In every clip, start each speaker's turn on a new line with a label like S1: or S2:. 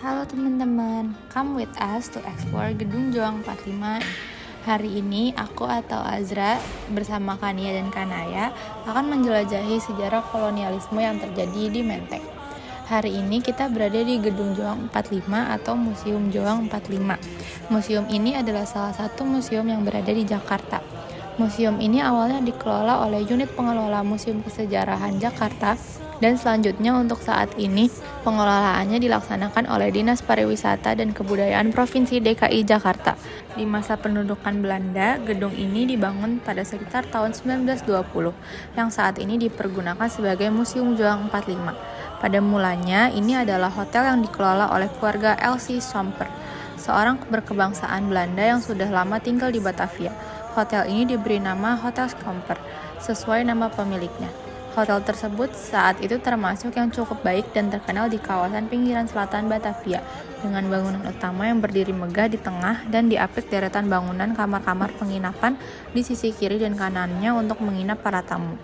S1: Halo teman-teman, come with us to explore Gedung Joang 45. Hari ini aku atau Azra bersama Kania dan Kanaya akan menjelajahi sejarah kolonialisme yang terjadi di Menteng. Hari ini kita berada di Gedung Joang 45 atau Museum Joang 45. Museum ini adalah salah satu museum yang berada di Jakarta. Museum ini awalnya dikelola oleh Unit Pengelola Museum Kesejarahan Jakarta dan selanjutnya untuk saat ini pengelolaannya dilaksanakan oleh Dinas Pariwisata dan Kebudayaan Provinsi DKI Jakarta. Di masa pendudukan Belanda, gedung ini dibangun pada sekitar tahun 1920 yang saat ini dipergunakan sebagai Museum Joang 45. Pada mulanya, ini adalah hotel yang dikelola oleh keluarga Elsie Somper, seorang berkebangsaan Belanda yang sudah lama tinggal di Batavia. Hotel ini diberi nama Hotel Somper, sesuai nama pemiliknya. Hotel tersebut saat itu termasuk yang cukup baik dan terkenal di kawasan pinggiran selatan Batavia, dengan bangunan utama yang berdiri megah di tengah dan diapit deretan bangunan kamar-kamar penginapan di sisi kiri dan kanannya untuk menginap para tamu.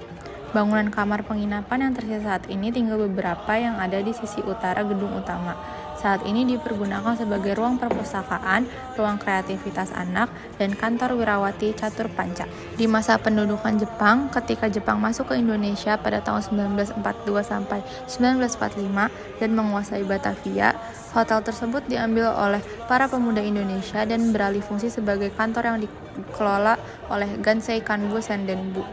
S1: Bangunan kamar penginapan yang tersisa saat ini tinggal beberapa yang ada di sisi utara gedung utama. Saat ini dipergunakan sebagai ruang perpustakaan, ruang kreativitas anak, dan kantor Wirawati Catur Panca. Di masa pendudukan Jepang, ketika Jepang masuk ke Indonesia pada tahun 1942 sampai 1945 dan menguasai Batavia, hotel tersebut diambil oleh para pemuda Indonesia dan beralih fungsi sebagai kantor yang dikelola oleh Gansei Kanbu Sendenbu,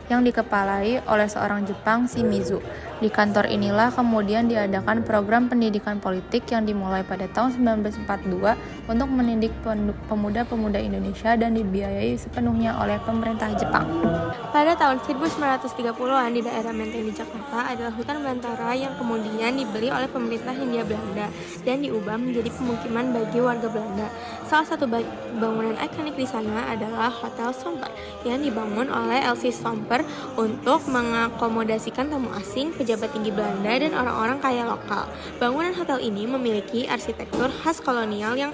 S1: yang dikepalai oleh seorang Jepang, Shimizu. Di kantor inilah kemudian diadakan program pendidikan politik yang dimulai pada tahun 1942 untuk mendidik pemuda-pemuda Indonesia dan dibiayai sepenuhnya oleh pemerintah Jepang.
S2: Pada tahun 1930-an di daerah Menteng di Jakarta adalah hutan belantara yang kemudian dibeli oleh pemerintah Hindia Belanda dan diubah menjadi pemukiman bagi warga Belanda. Salah satu bangunan ikonik di sana adalah Hotel Somper yang dibangun oleh Elsie Somper untuk mengakomodasikan tamu asing, pejabat tinggi Belanda, dan orang-orang kaya lokal. Bangunan hotel ini memiliki arsitektur khas kolonial yang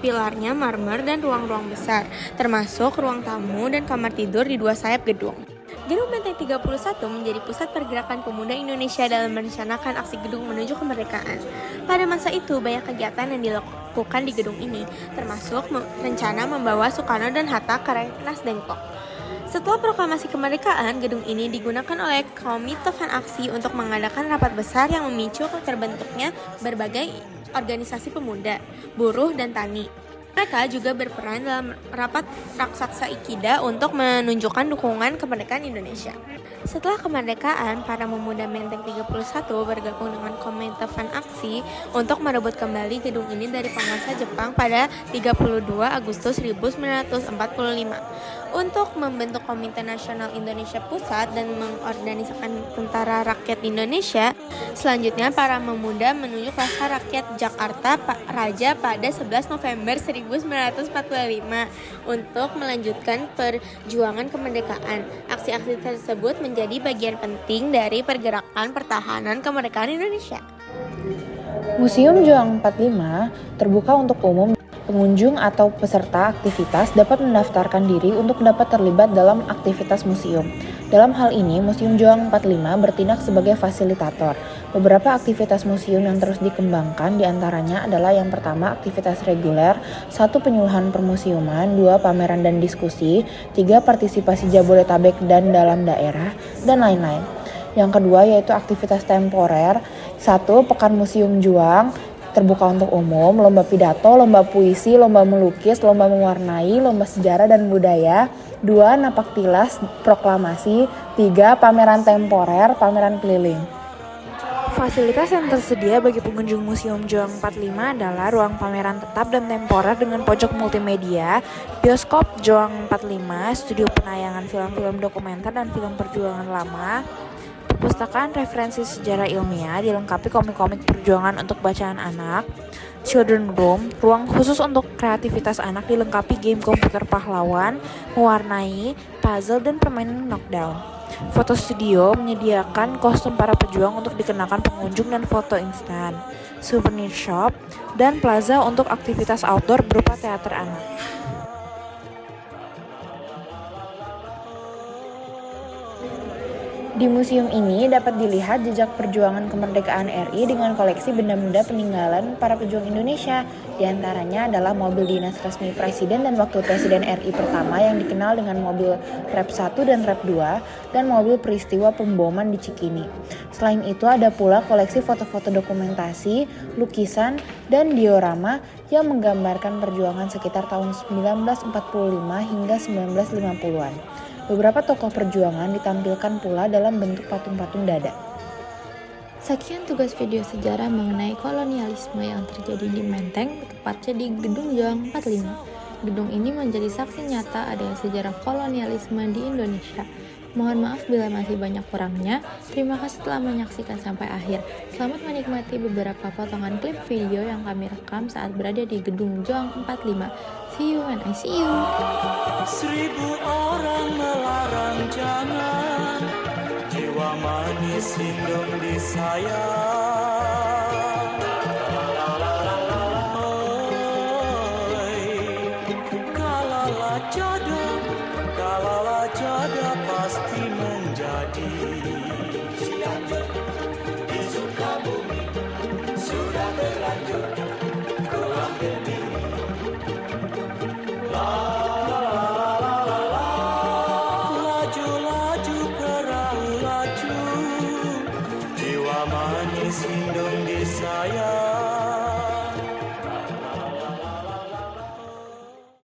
S2: pilarnya marmer dan ruang-ruang besar, termasuk ruang tamu dan kamar tidur di dua sayap gedung. Gedung Menteng 31 menjadi pusat pergerakan pemuda Indonesia dalam merencanakan aksi gedung menuju kemerdekaan. Pada masa itu, banyak kegiatan yang dilakukan di gedung ini, termasuk rencana membawa Soekarno dan Hatta ke Rengas Dengklok. Setelah proklamasi kemerdekaan, gedung ini digunakan oleh Komite Van Aksi untuk mengadakan rapat besar yang memicu terbentuknya berbagai organisasi pemuda, buruh, dan tani. Mereka juga berperan dalam rapat raksasa Ikida untuk menunjukkan dukungan kemerdekaan Indonesia. Setelah kemerdekaan, para pemuda Menteng 31 bergabung dengan Komite Van Aksi untuk merebut kembali gedung ini dari penguasa Jepang pada 32 Agustus 1945. Untuk membentuk Komite Nasional Indonesia Pusat dan mengorganisasikan Tentara Rakyat Indonesia, selanjutnya para pemuda menunjuk Rasa Rakyat Jakarta Raja pada 11 November 1945 untuk melanjutkan perjuangan kemerdekaan. Aksi-aksi tersebut menjadi bagian penting dari pergerakan pertahanan kemerdekaan Indonesia.
S3: Museum Joang 45 terbuka untuk umum. Pengunjung atau peserta aktivitas dapat mendaftarkan diri untuk dapat terlibat dalam aktivitas museum. Dalam hal ini, Museum Joang 45 bertindak sebagai fasilitator. Beberapa aktivitas museum yang terus dikembangkan diantaranya adalah yang pertama aktivitas reguler, 1 penyuluhan permuseuman, 2 pameran dan diskusi, 3 partisipasi Jabodetabek dan dalam daerah, dan lain-lain. Yang kedua yaitu aktivitas temporer, 1 pekan museum Joang, terbuka untuk umum, lomba pidato, lomba puisi, lomba melukis, lomba mewarnai, lomba sejarah dan budaya, 2 napak tilas proklamasi, 3 pameran temporer, pameran keliling.
S4: Fasilitas yang tersedia bagi pengunjung Museum Joang 45 adalah ruang pameran tetap dan temporer dengan pojok multimedia, bioskop Joang 45, studio penayangan film-film dokumenter dan film perjuangan lama, perpustakaan referensi sejarah ilmiah dilengkapi komik-komik perjuangan untuk bacaan anak, children room, ruang khusus untuk kreativitas anak dilengkapi game komputer pahlawan, mewarnai, puzzle, dan permainan knockdown. Foto studio menyediakan kostum para pejuang untuk dikenakan pengunjung dan foto instan, souvenir shop, dan plaza untuk aktivitas outdoor berupa teater anak.
S3: Di museum ini dapat dilihat jejak perjuangan kemerdekaan RI dengan koleksi benda-benda peninggalan para pejuang Indonesia. Di antaranya adalah mobil dinas resmi Presiden dan Wakil Presiden RI pertama yang dikenal dengan mobil Rep 1 dan Rep 2 dan mobil peristiwa pemboman di Cikini. Selain itu ada pula koleksi foto-foto dokumentasi, lukisan, dan diorama yang menggambarkan perjuangan sekitar tahun 1945 hingga 1950-an. Beberapa tokoh perjuangan ditampilkan pula dalam bentuk patung-patung dada.
S1: Sekian tugas video sejarah mengenai kolonialisme yang terjadi di Menteng, tepatnya di Gedung Juang 45. Gedung ini menjadi saksi nyata adanya sejarah kolonialisme di Indonesia. Mohon maaf bila masih banyak kurangnya. Terima kasih telah menyaksikan sampai akhir. Selamat menikmati beberapa potongan klip video yang kami rekam saat berada di Gedung Juang 45. See you when I see you.
S5: 1000 orang melarang jangan, jiwa manis hindung di sayang. Kalala jodoh pasti menjadi. Di Sukabumi sudah terlanjur ku ambil diri. Laju-laju perahu laju, jiwa manis hindung di sayang.